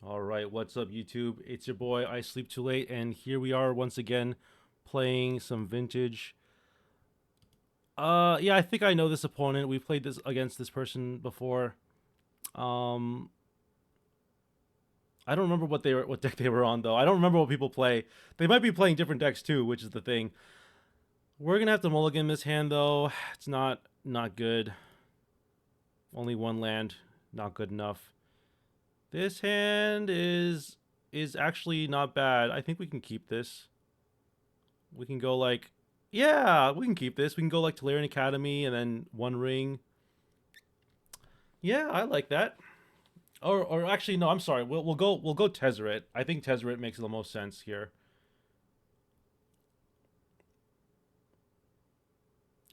All right, what's up, YouTube? It's your boy, I Sleep Too Late, and here we are once again playing some vintage. Yeah, I think I know this opponent. We played this against this person before. Um, I don't remember what deck they were on though. I don't remember what people play. They might be playing different decks too, which is the thing. We're gonna have to mulligan this hand though. It's not good. Only one land, not good enough. This hand is actually not bad. I think we can keep this. We can go like, yeah, we can keep this. We can go like Tolarian Academy and then One Ring. Yeah, I like that. Or actually, no, I'm sorry. We'll go Tezzeret. I think Tezzeret makes the most sense here.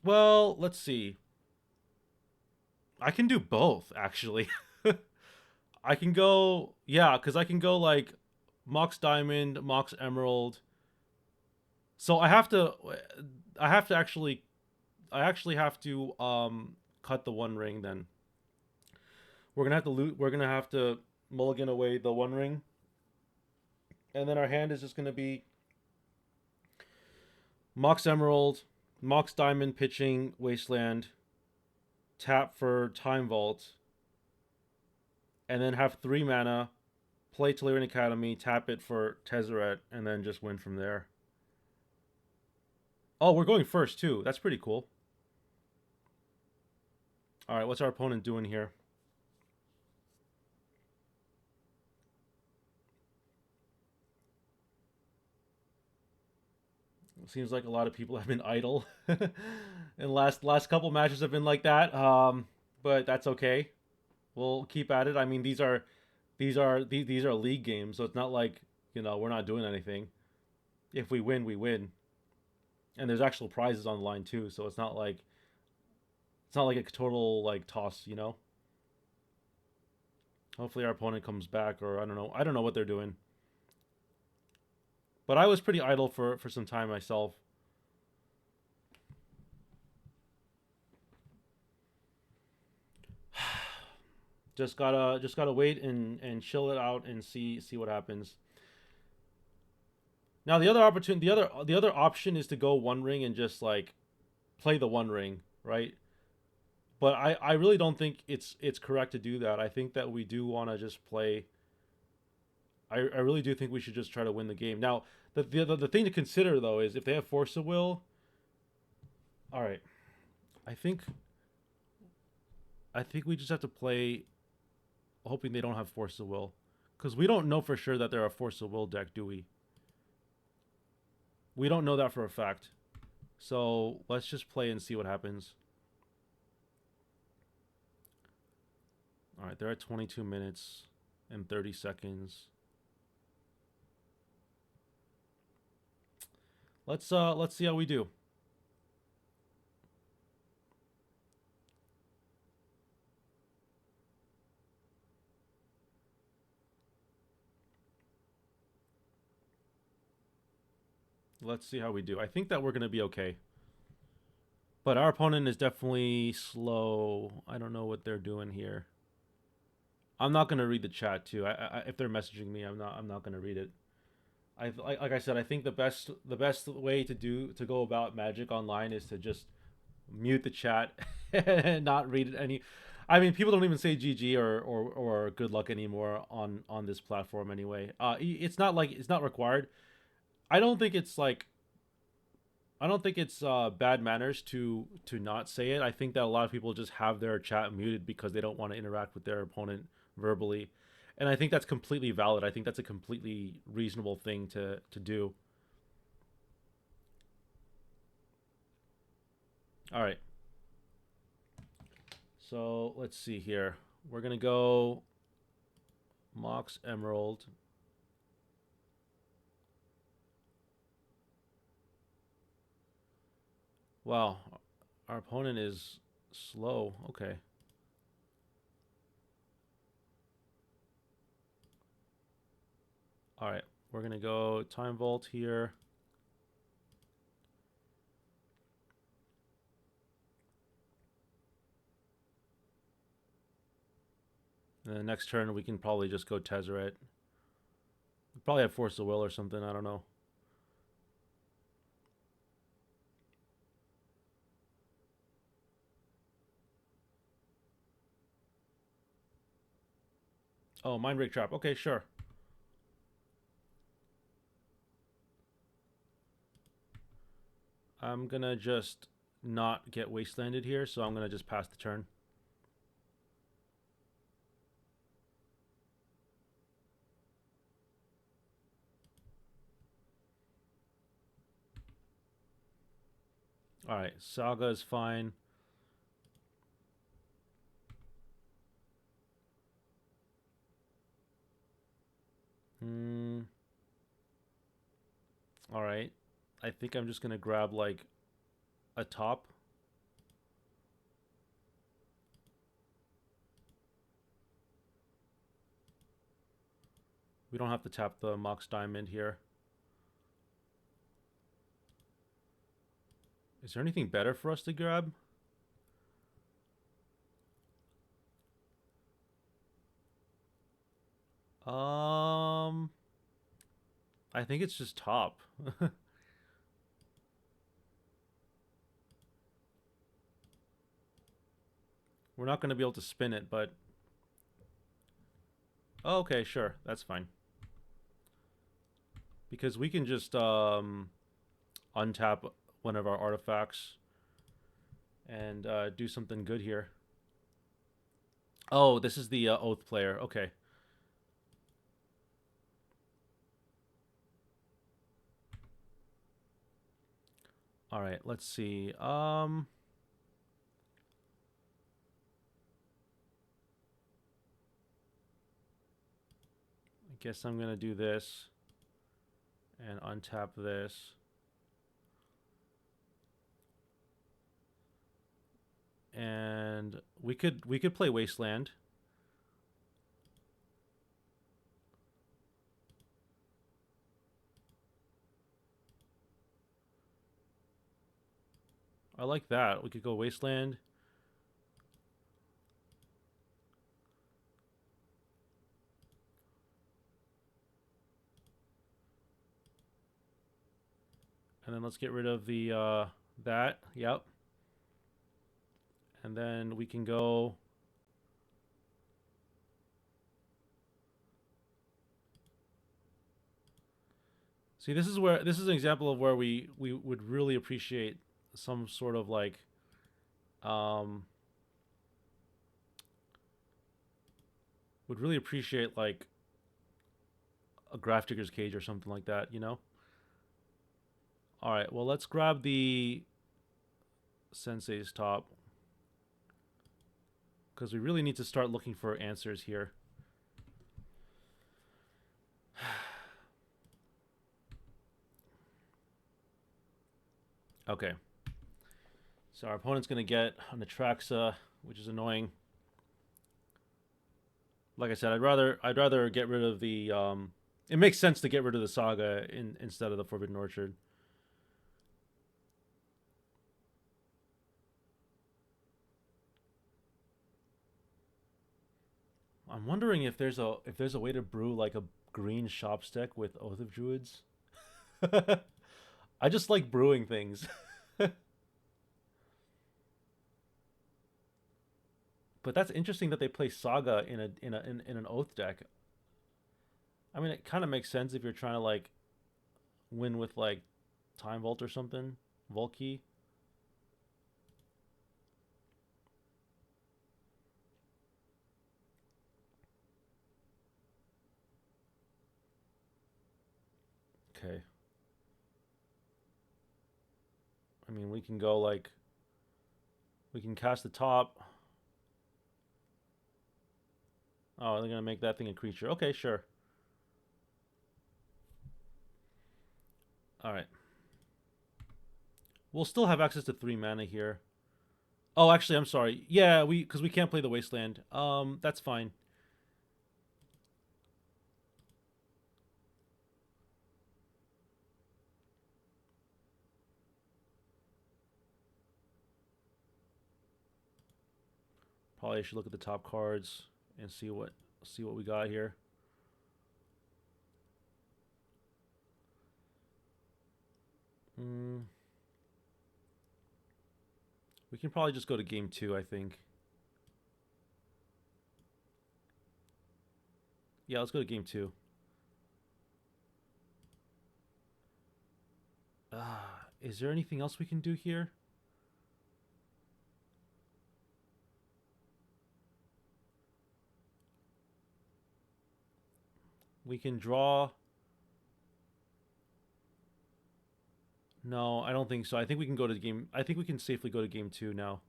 Well, let's see. I can do both actually. I can go, yeah, because I can go like Mox Diamond, Mox Emerald. So I have to actually, I actually have to cut the One Ring then. We're gonna have to loot. We're gonna have to mulligan away the One Ring, and then our hand is just gonna be Mox Emerald, Mox Diamond, pitching Wasteland, tap for Time Vault, and then have 3 mana. Play Tolarian Academy, tap it for Tezzeret, and then just win from there. Oh, we're going first too. That's pretty cool. All right, what's our opponent doing here? It seems like a lot of people have been idle, and last couple matches have been like that. But that's okay. We'll keep at it. I mean, these are league games, so it's not like we're not doing anything. If we win, we win, and there's actual prizes on the line too. So it's not like a total like toss. Hopefully our opponent comes back, or I don't know. I don't know what they're doing. But I was pretty idle for some time myself. Just gotta wait and chill it out and see what happens. Now the other option is to go One Ring and just like play the One Ring, right? But I really don't think it's correct to do that. I think that we do want to just play. I really do think we should just try to win the game. Now the thing to consider though is if they have Force of Will. All right, I think I think we just have to play, hoping they don't have Force of Will, because we don't know for sure that they're a Force of Will deck, do we? We don't know that for a fact. So let's just play and see what happens. All right, they're at 22 minutes and 30 seconds. Let's see how we do. Let's see how we do. I think that we're gonna be okay. But our opponent is definitely slow. I don't know what they're doing here. I'm not gonna read the chat too. If they're messaging me, I'm not gonna read it. Like I said, I think the best way to go about Magic online is to just mute the chat and not read it any. I mean, people don't even say GG or good luck anymore on this platform anyway. It's not like it's not required. I don't think it's like I don't think it's bad manners to not say it. I think that a lot of people just have their chat muted because they don't want to interact with their opponent verbally, and I think that's completely valid. I think that's a completely reasonable thing to do. All right, so let's see here. We're gonna go Mox Emerald. Wow, our opponent is slow. Okay. All right, we're gonna go Time Vault here. And the next turn we can probably just go Tezzeret. Probably have Force of Will or something. I don't know. Oh, Mind Break Trap. Okay, sure. I'm gonna just not get wastelanded here, so I'm gonna just pass the turn. Alright, Saga is fine. Hmm. Alright. I think I'm just gonna grab like a top. We don't have to tap the Mox Diamond here. Is there anything better for us to grab? Um, I think it's just top. We're not going to be able to spin it, but... Oh, okay, sure. That's fine. Because we can just untap one of our artifacts and do something good here. Oh, this is the Oath player. Okay. All right, let's see. I guess I'm going to do this and untap this. And we could play Wasteland. I like that. We could go Wasteland. And then let's get rid of the that. Yep. And then we can go... See, this is an example of where we would really appreciate some sort of like um would really appreciate like a Graph Digger's Cage or something like that, you know? All right, well, let's grab the Sensei's top because we really need to start looking for answers here. Okay. So our opponent's going to get an Atraxa, which is annoying. Like I said, I'd rather get rid of the it makes sense to get rid of the Saga instead of the Forbidden Orchard. I'm wondering if there's a way to brew like a green shop stick with Oath of Druids. I just like brewing things. But that's interesting that they play Saga in an Oath deck. I mean, it kind of makes sense if you're trying to like win with like Time Vault or something, Volkey. Okay. I mean, we can go like we can cast the top. Oh, they're gonna make that thing a creature. Okay, sure. All right. We'll still have access to 3 mana here. Oh, actually, I'm sorry. Yeah, because we can't play the Wasteland. That's fine. Probably should look at the top cards and see what we got here. We can probably just go to game two, I think. Yeah, let's go to game two. Is there anything else we can do here? We can draw. No, I don't think so. I think we can go to game. I think we can safely go to game two now.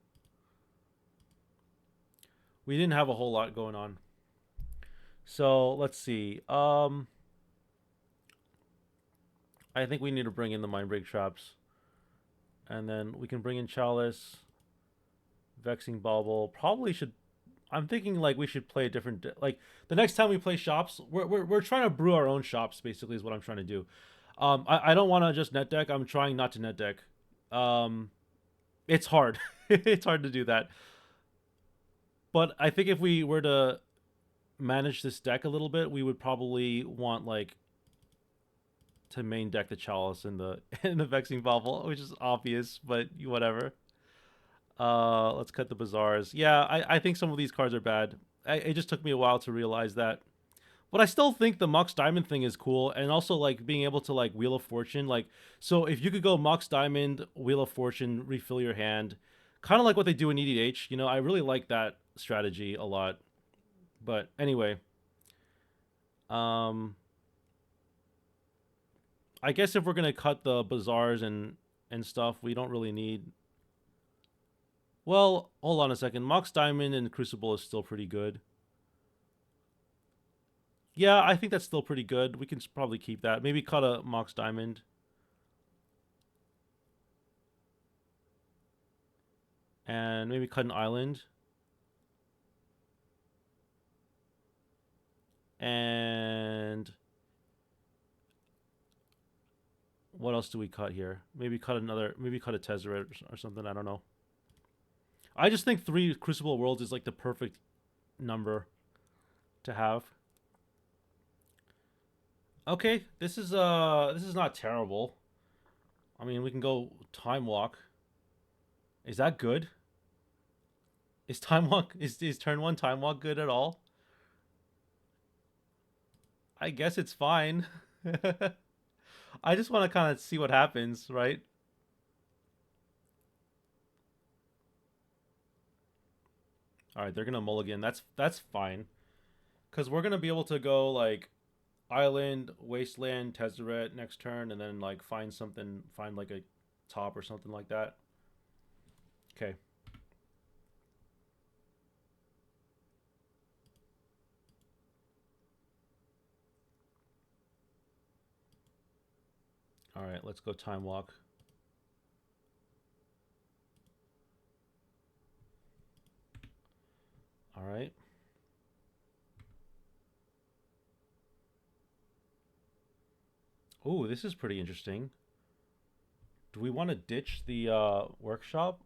We didn't have a whole lot going on. So let's see. I think we need to bring in the mind break traps, and then we can bring in Chalice, Vexing Bauble. Probably should. I'm thinking like we should play a different. Like the next time we play shops, we're trying to brew our own shops. Basically, is what I'm trying to do. I don't want to just net deck. I'm trying not to net deck. Um, it's hard. It's hard to do that. But I think if we were to manage this deck a little bit, we would probably want like to main deck the Chalice and the and the Vexing Bauble, which is obvious, but whatever. Let's cut the Bazaars. Yeah, I think some of these cards are bad. It just took me a while to realize that. But I still think the Mox Diamond thing is cool, and also like being able to like Wheel of Fortune, like so if you could go Mox Diamond, Wheel of Fortune, refill your hand, kind of like what they do in EDH. You know, I really like that strategy a lot. But anyway, um, I guess if we're gonna cut the Bazaars and stuff, we don't really need. Well, hold on a second. Mox Diamond and Crucible is still pretty good. Yeah, I think that's still pretty good. We can probably keep that. Maybe cut a Mox Diamond. And maybe cut an island. And what else do we cut here? Maybe cut another. Maybe cut a Tezzeret or something. I don't know. I just think 3 Crucible Worlds is like the perfect number to have. Okay, this is not terrible. I mean, we can go Time Walk. Is that good? Is Time Walk is turn 1 Time Walk good at all? I guess it's fine. I just want to kind of see what happens, right? All right, they're gonna mulligan. That's fine, cause we're gonna be able to go like island, wasteland, Tezzeret next turn, and then like find something, find like a top or something like that. Okay. All right, let's go Time Walk. All right. Oh, this is pretty interesting. Do we want to ditch the workshop?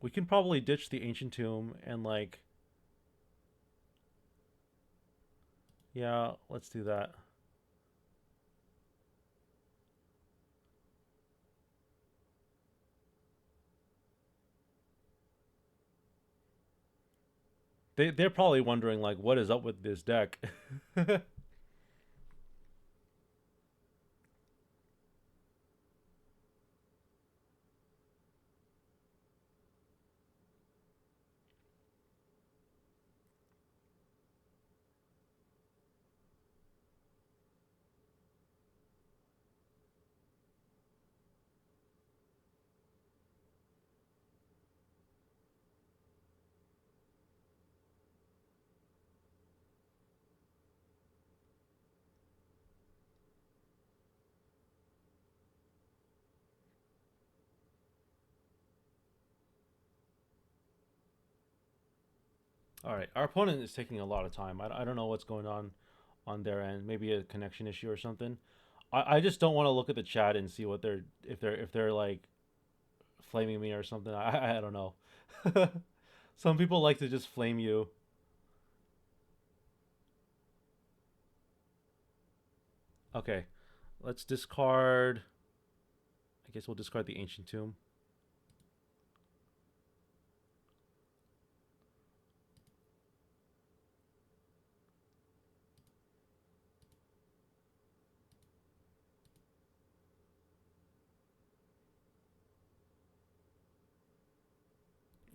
We can probably ditch the ancient tomb and like, yeah, let's do that. They're probably wondering like, what is up with this deck? All right, our opponent is taking a lot of time. I don't know what's going on their end. Maybe a connection issue or something. I just don't want to look at the chat and see what they're if they're like flaming me or something. I don't know. Some people like to just flame you. Okay, let's discard. I guess we'll discard the Ancient Tomb.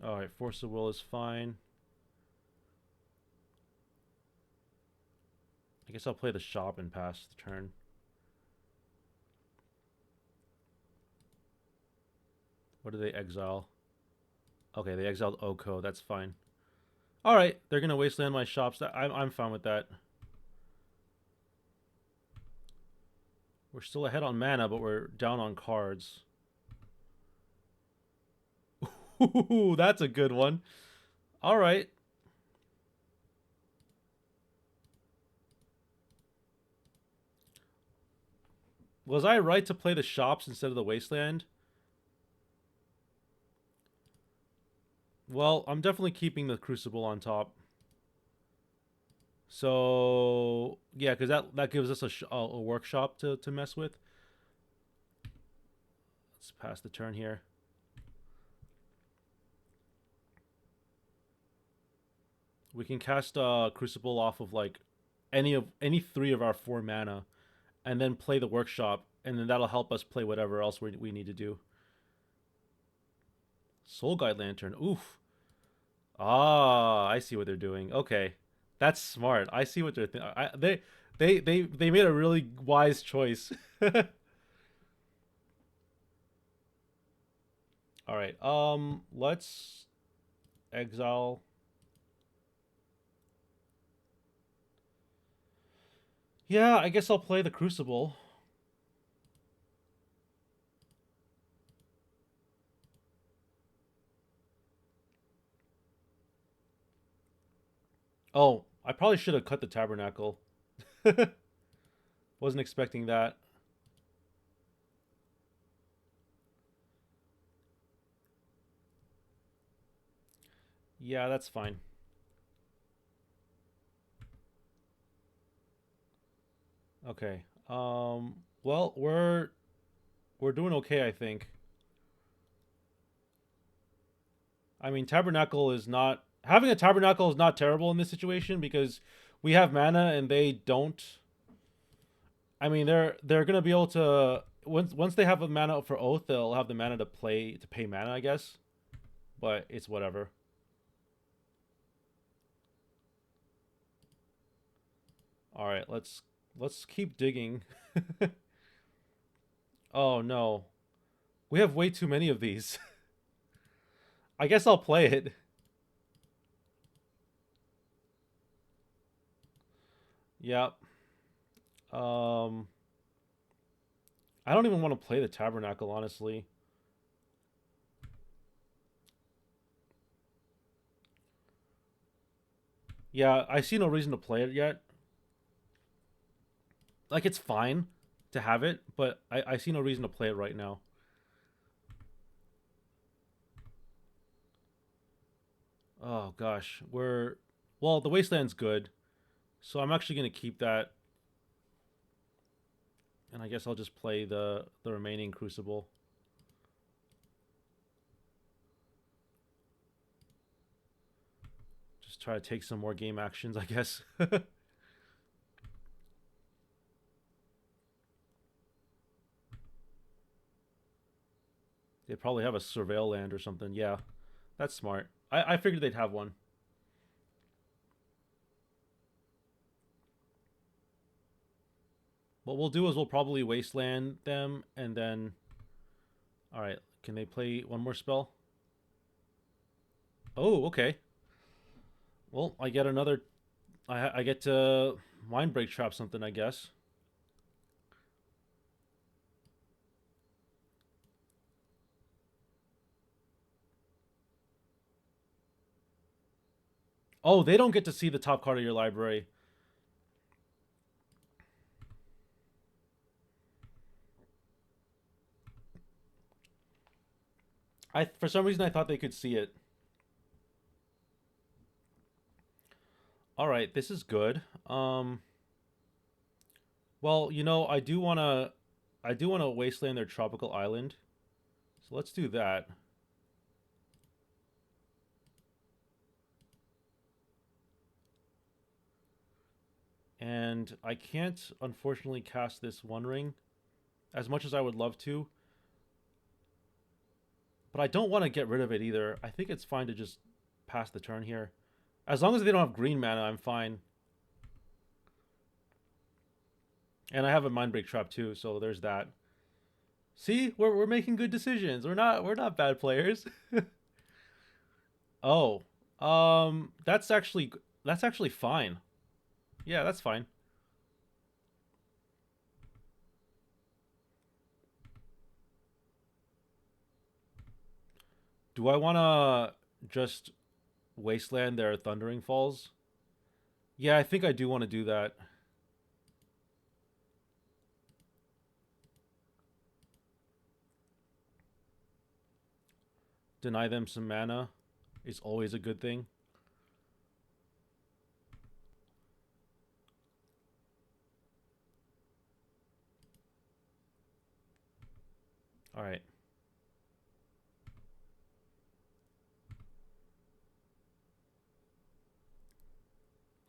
Alright, Force of Will is fine. I guess I'll play the shop and pass the turn. What do they exile? Okay, they exiled Oko. That's fine. Alright, they're going to wasteland my shops. I'm fine with that. We're still ahead on mana, but we're down on cards. Ooh, that's a good one. Alright. Was I right to play the shops instead of the wasteland? Well, I'm definitely keeping the Crucible on top. So, yeah, because that gives us a workshop to mess with. Let's pass the turn here. We can cast Crucible off of like any 3 of our 4 mana, and then play the workshop, and then that'll help us play whatever else we need to do. Soul Guide Lantern. Oof. Ah, I see what they're doing. Okay, that's smart. I see what they're thinking. They made a really wise choice. All right. Let's exile. Yeah, I guess I'll play the Crucible. Oh, I probably should have cut the Tabernacle. Wasn't expecting that. Yeah, that's fine. Okay. Well, we're doing okay, I think. I mean, Tabernacle is not having a Tabernacle is not terrible in this situation because we have mana and they don't. I mean, they're gonna be able to once they have a mana for Oath, they'll have the mana to pay mana, I guess. But it's whatever. All right, let's keep digging. Oh no, we have way too many of these. I guess I'll play it. Yep. Um, I don't even want to play the Tabernacle, honestly. Yeah, I see no reason to play it yet. Like, it's fine to have it, but I see no reason to play it right now. Oh, gosh. Well, the Wasteland's good, so I'm actually going to keep that. And I guess I'll just play the remaining Crucible. Just try to take some more game actions, I guess. They probably have a Surveil land or something. Yeah, that's smart. I figured they'd have one. What we'll do is we'll probably Wasteland them, and then... Alright, can they play one more spell? Oh, okay. Well, I get another... I get to Mindbreak Trap something, I guess. Oh, they don't get to see the top card of your library. For some reason I thought they could see it. All right, this is good. Well, I do want to wasteland their tropical island. So let's do that. And I can't, unfortunately, cast this One Ring as much as I would love to. But I don't want to get rid of it either. I think it's fine to just pass the turn here. As long as they don't have green mana, I'm fine. And I have a Mind Break Trap too, so there's that. See, we're making good decisions. We're not bad players. Oh, that's actually fine. Yeah, that's fine. Do I want to just wasteland their Thundering Falls? Yeah, I think I do want to do that. Deny them some mana is always a good thing. All right.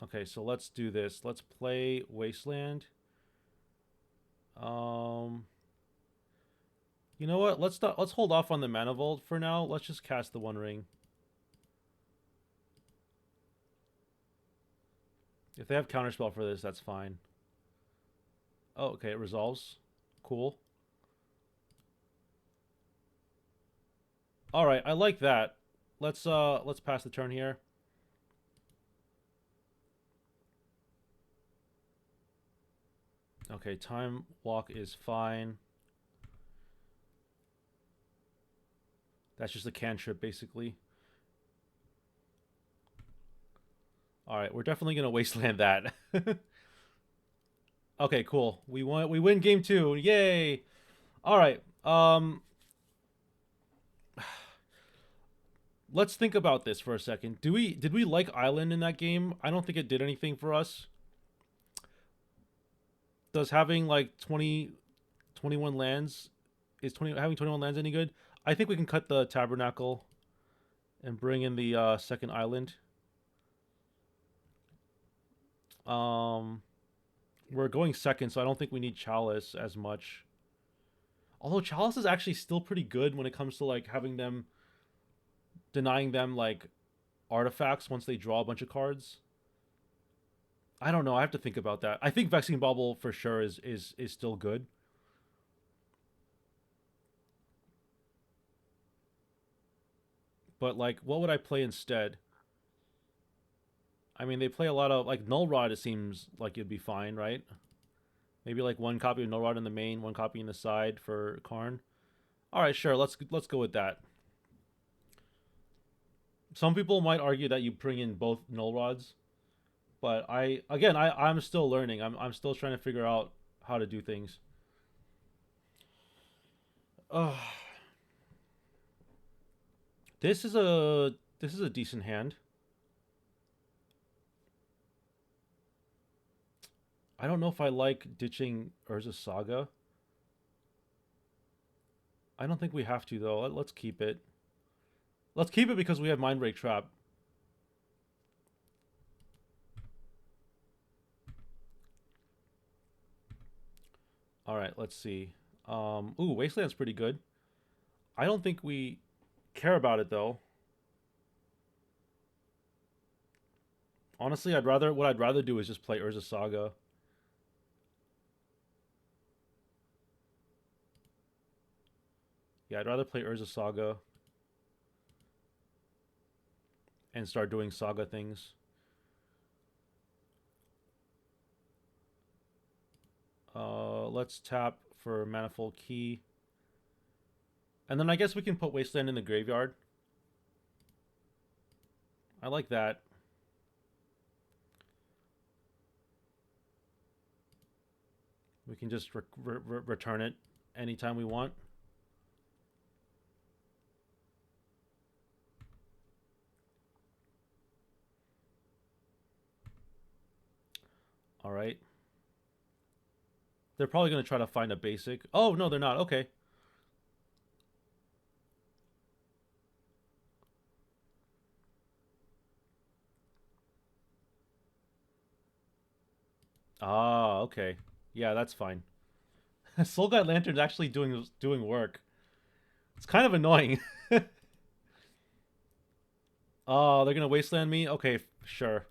Okay, so let's do this. Let's play Wasteland. You know what? Let's hold off on the Mana Vault for now. Let's just cast the One Ring. If they have Counterspell for this, that's fine. Oh, okay, it resolves. Cool. All right, I like that. Let's pass the turn here. Okay, Time Walk is fine. That's just a cantrip, basically. All right, we're definitely gonna wasteland that. Okay, cool. We win game 2. Yay! All right. Let's think about this for a second. Did we like Island in that game? I don't think it did anything for us. Does having like 21 lands having 21 lands any good? I think we can cut the Tabernacle and bring in the second island. We're going second, so I don't think we need Chalice as much. Although Chalice is actually still pretty good when it comes to like having them denying them like artifacts once they draw a bunch of cards. I don't know. I have to think about that. I think Vexing Bubble for sure is still good. But like, what would I play instead? I mean, they play a lot of like Null Rod. It seems like it'd be fine, right? Maybe like one copy of Null Rod in the main, one copy in the side for Karn. All right, sure. Let's go with that. Some people might argue that you bring in both Null Rods, but I'm still learning. I'm still trying to figure out how to do things. Uh, this is a decent hand. I don't know if I like ditching Urza Saga. I don't think we have to though. Let's keep it. Let's keep it because we have Mind Break Trap. All right, let's see. Ooh, Wasteland's pretty good. I don't think we care about it though. Honestly, what I'd rather do is just play Urza Saga. Yeah, I'd rather play Urza Saga and start doing Saga things. Let's tap for Manifold Key. And then I guess we can put Wasteland in the graveyard. I like that. We can just return it anytime we want. All right. They're probably going to try to find a basic. Oh, no, they're not. Okay. Ah, okay. Yeah, that's fine. Soul Guide Lantern's actually doing work. It's kind of annoying. Oh, they're gonna wasteland me? Okay, sure.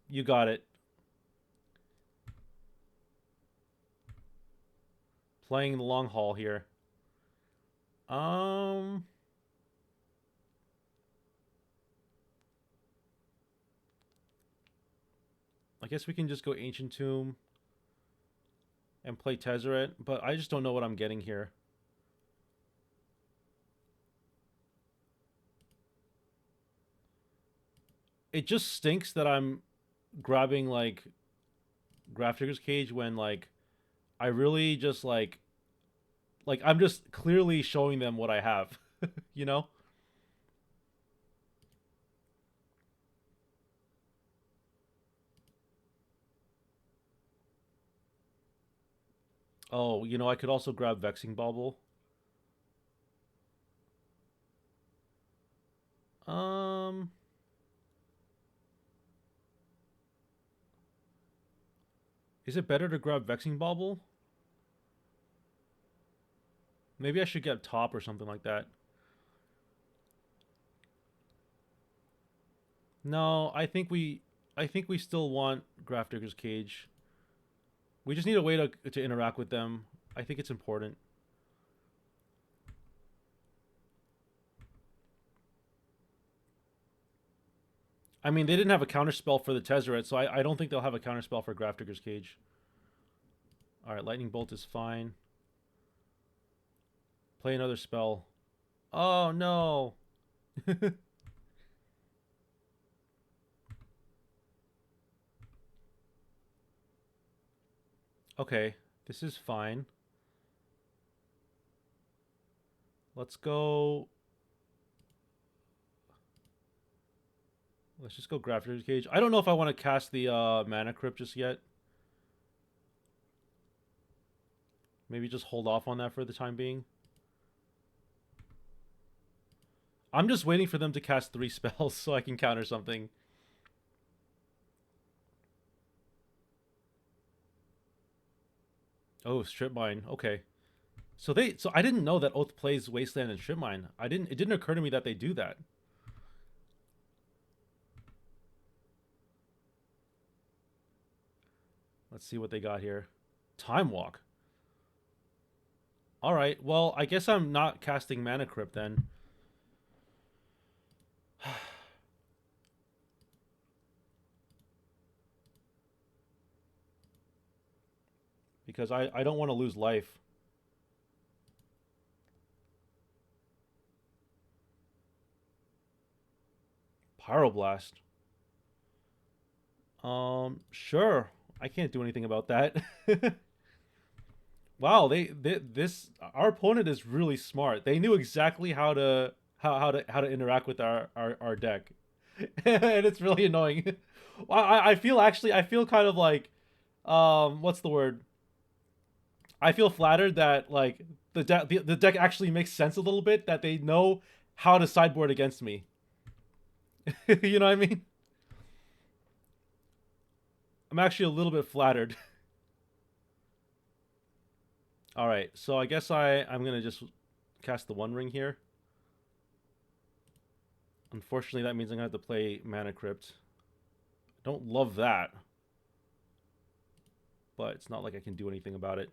You got it. Playing the long haul here. Um, I guess we can just go Ancient Tomb and play Tezzeret, but I just don't know what I'm getting here. It just stinks that I'm grabbing like Graph Digger's Cage when like I really just like I'm just clearly showing them what I have, you know? Oh, I could also grab Vexing Bauble. Um, is it better to grab Vexing Bauble? Maybe I should get Top or something like that. No, I think we still want Graph Digger's Cage. We just need a way to interact with them. I think it's important. I mean, they didn't have a counterspell for the Tezzeret, so I don't think they'll have a counterspell for Graph Digger's Cage. All right, Lightning Bolt is fine. Play another spell. Oh no. Okay, this is fine. Let's go. Let's just go Graph Digger's Cage. I don't know if I want to cast the Mana Crypt just yet. Maybe just hold off on that for the time being. I'm just waiting for them to cast 3 spells so I can counter something. Oh, Strip Mine. Okay. So I didn't know that Oath plays Wasteland and Strip Mine. It didn't occur to me that they do that. Let's see what they got here. Time Walk. All right. Well, I guess I'm not casting Mana Crypt then. Because I don't want to lose life. Pyroblast. Sure. I can't do anything about that. Wow, they this our opponent is really smart. They knew exactly how to interact with our deck. And it's really annoying. I feel kind of like what's the word? I feel flattered that like the deck actually makes sense a little bit, that they know how to sideboard against me. You know what I mean? I'm actually a little bit flattered. All right, so I guess I'm gonna just cast the One Ring here. Unfortunately, that means I'm gonna have to play Mana Crypt. Don't love that, but it's not like I can do anything about it.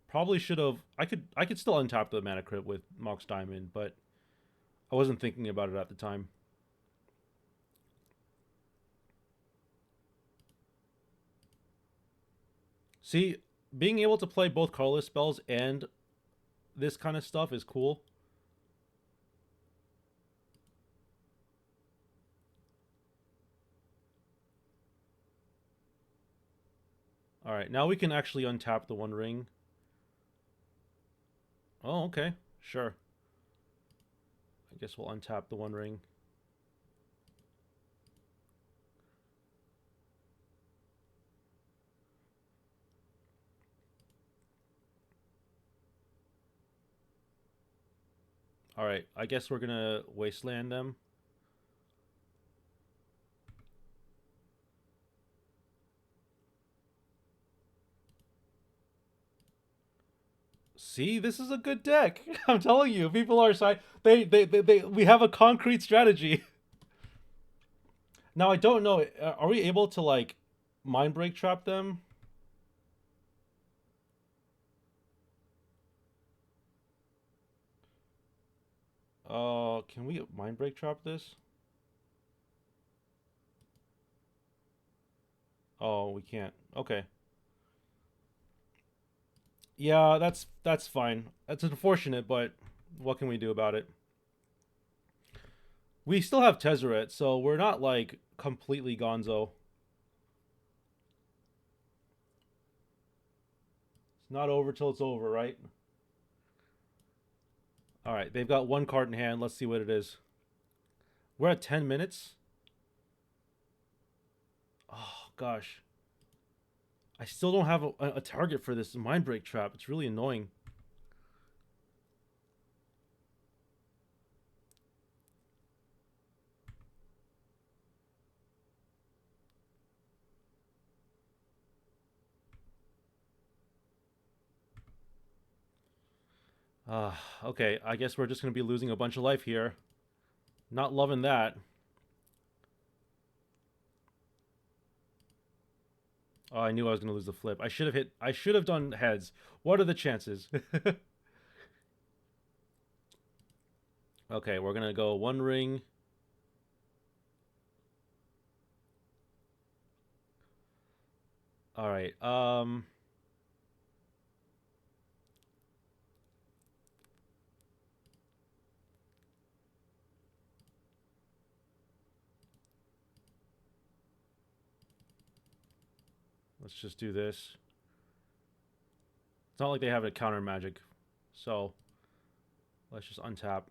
Probably should have. I could still untap the Mana Crypt with Mox Diamond, but I wasn't thinking about it at the time. See, being able to play both colorless spells and this kind of stuff is cool. All right, now we can actually untap the One Ring. Oh, okay, sure. I guess we'll untap the One Ring. All right, I guess we're gonna wasteland them. See, this is a good deck. I'm telling you, people are side. We have a concrete strategy. Now I don't know. Are we able to like mind break trap them? Can we mind break trap this? Oh, we can't. Okay. Yeah, that's fine. That's unfortunate, but what can we do about it? We still have Tezzeret, so we're not like completely gonzo. It's not over till it's over, right? All right, they've got one card in hand. Let's see what it is. We're at 10 minutes. Oh gosh. I still don't have a target for this mind break trap. It's really annoying. Okay. I guess we're just gonna be losing a bunch of life here. Not loving that. Oh, I knew I was gonna lose the flip. I should have hit. I should have done heads. What are the chances? Okay, we're gonna go one ring. All right. Let's just do this. It's not like they have a counter magic, so let's just untap.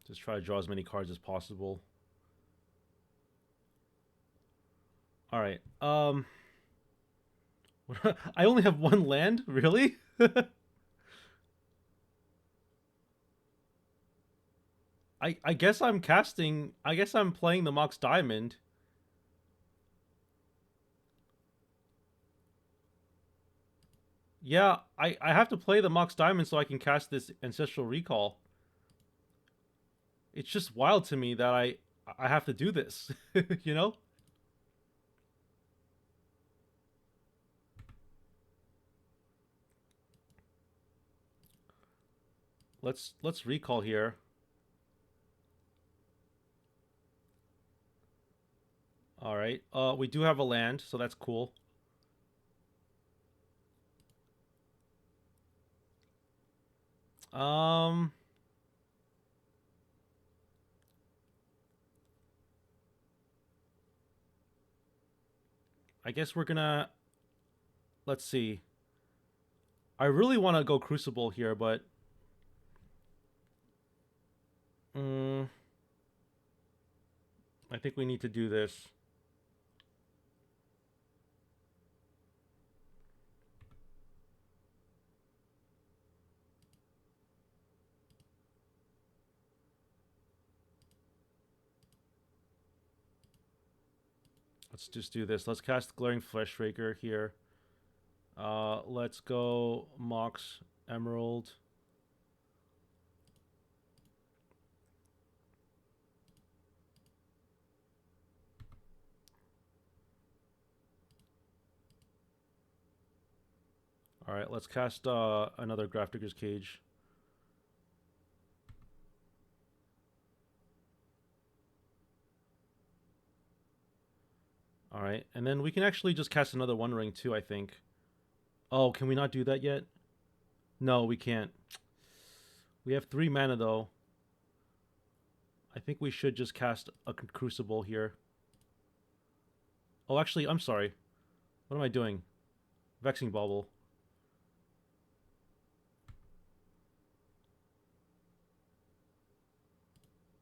Just try to draw as many cards as possible. All right. I only have one land, really? I guess I'm casting. I guess I'm playing the Mox Diamond. Yeah, I have to play the Mox Diamond so I can cast this Ancestral Recall. It's just wild to me that I have to do this, you know? Let's recall here. All right. We do have a land, so that's cool. Um I guess we're gonna let's see. I really want to go Crucible here, but mm, I think we need to do this. Let's just do this. Let's cast Glaring Fleshraker here. Let's go Mox Emerald. All right, let's cast another Grafdigger's Cage. All right, and then we can actually just cast another One Ring too, I think. Oh, can we not do that yet? No, we can't. We have 3 mana though. I think we should just cast a Crucible here. Oh, actually, I'm sorry. What am I doing? Vexing Bauble.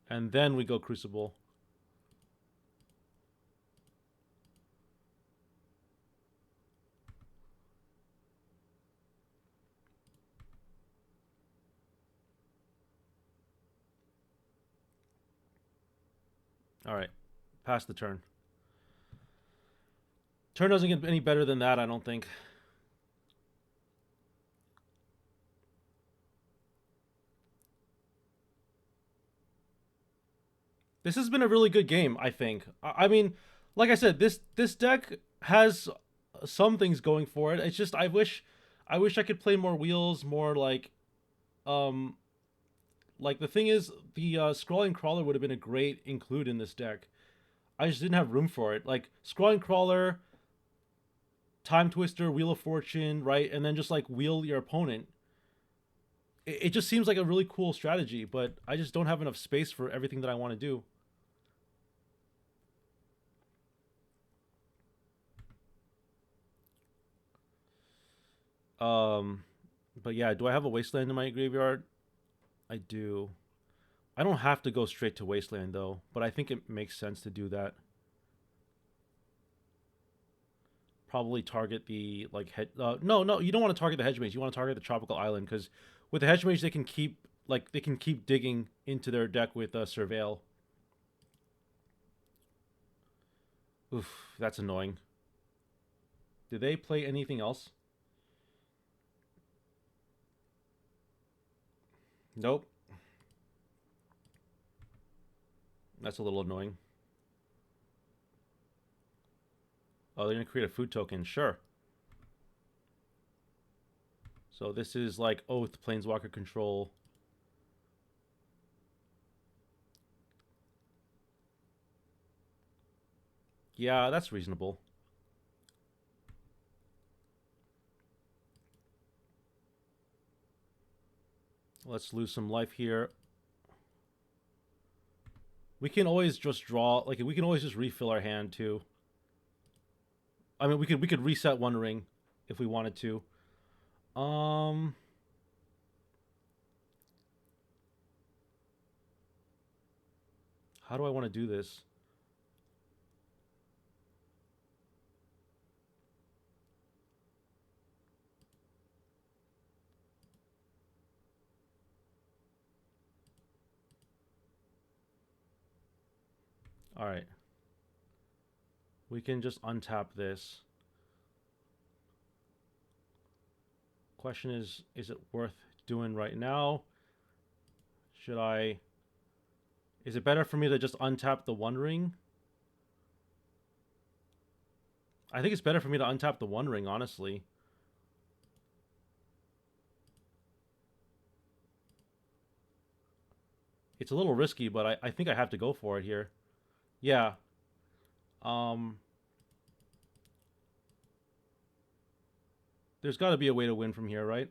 And then we go Crucible. All right, pass the turn. Turn doesn't get any better than that, I don't think. This has been a really good game, I think. I mean, like I said, this deck has some things going for it. It's just I wish I could play more wheels, more um like the thing is the scrolling crawler would have been a great include in this deck. I just didn't have room for it. Like scrolling crawler, time twister, wheel of fortune, right, and then just like wheel your opponent. It just seems like a really cool strategy, but I just don't have enough space for everything that I want to do. Um, but yeah, do I have a wasteland in my graveyard? I do. I don't have to go straight to wasteland though, but I think it makes sense to do that. Probably target the like head. No, you don't want to target the hedge mage. You want to target the tropical island because with the hedge mage they can keep digging into their deck with surveil. Oof, that's annoying. Did they play anything else? Nope. That's a little annoying. Oh, they're gonna create a food token. Sure. So this is like Oath, Planeswalker control. Yeah, that's reasonable. Let's lose some life here. We can always just draw, like we can always just refill our hand too. I mean, we could reset One Ring if we wanted to. Um, how do I want to do this? All right, we can just untap this. Question is it worth doing right now? Should I? Is it better for me to just untap the One Ring? I think it's better for me to untap the One Ring, honestly. It's a little risky, but I think I have to go for it here. Yeah. Um, there's got to be a way to win from here, right?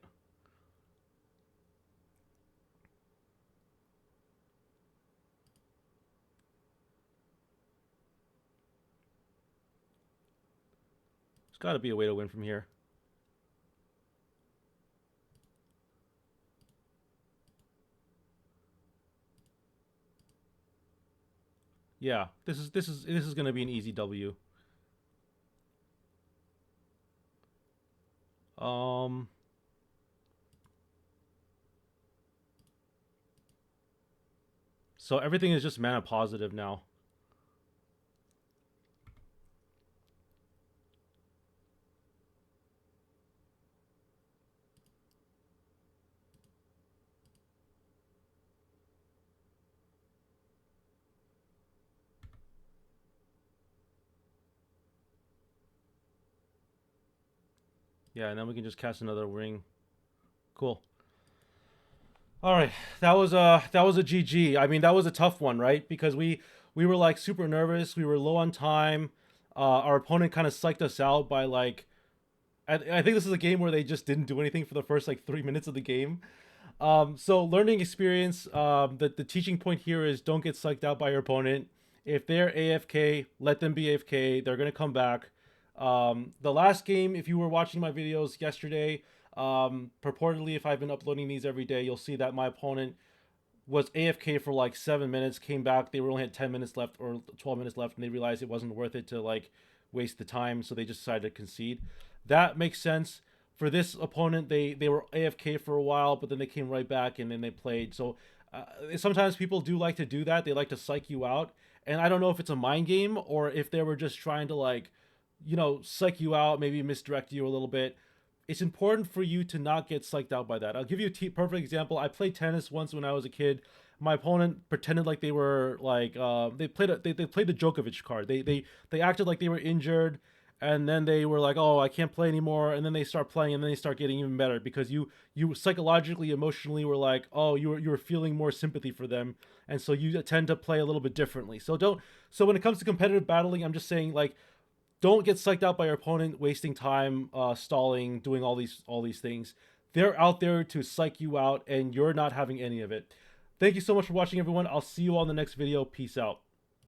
There's got to be a way to win from here. Yeah, this is gonna be an easy W. Um, so everything is just mana positive now. Yeah, and then we can just cast another ring. Cool. All right, that was a GG. I mean, that was a tough one, right? Because we were like super nervous. We were low on time. Our opponent kind of psyched us out by like I think this is a game where they just didn't do anything for the first like 3 minutes of the game. So learning experience. The teaching point here is don't get psyched out by your opponent. If they're AFK, let them be AFK. They're gonna come back. The last game, if you were watching my videos yesterday, purportedly, if I've been uploading these every day, you'll see that my opponent was AFK for like 7 minutes, came back. They were only had 10 minutes left or 12 minutes left, and they realized it wasn't worth it to like waste the time, so they just decided to concede. That makes sense. For this opponent, they were AFK for a while, but then they came right back and then they played. So sometimes people do like to do that. They like to psych you out, And I don't know if it's a mind game or if they were just trying to like, you know, psych you out, maybe misdirect you a little bit. It's important for you to not get psyched out by that. I'll give you a perfect example. I played tennis once when I was a kid. My opponent pretended like they were like they played the Djokovic card. They acted like they were injured, and then they were like, oh, I can't play anymore, and then they start playing, and then they start getting even better because you psychologically, emotionally were like, oh, you were feeling more sympathy for them, and so you tend to play a little bit differently. So don't. So when it comes to competitive battling, I'm just saying like don't get psyched out by your opponent wasting time, stalling, doing all these things. They're out there to psych you out, and you're not having any of it. Thank you so much for watching, everyone. I'll see you all in the next video. Peace out.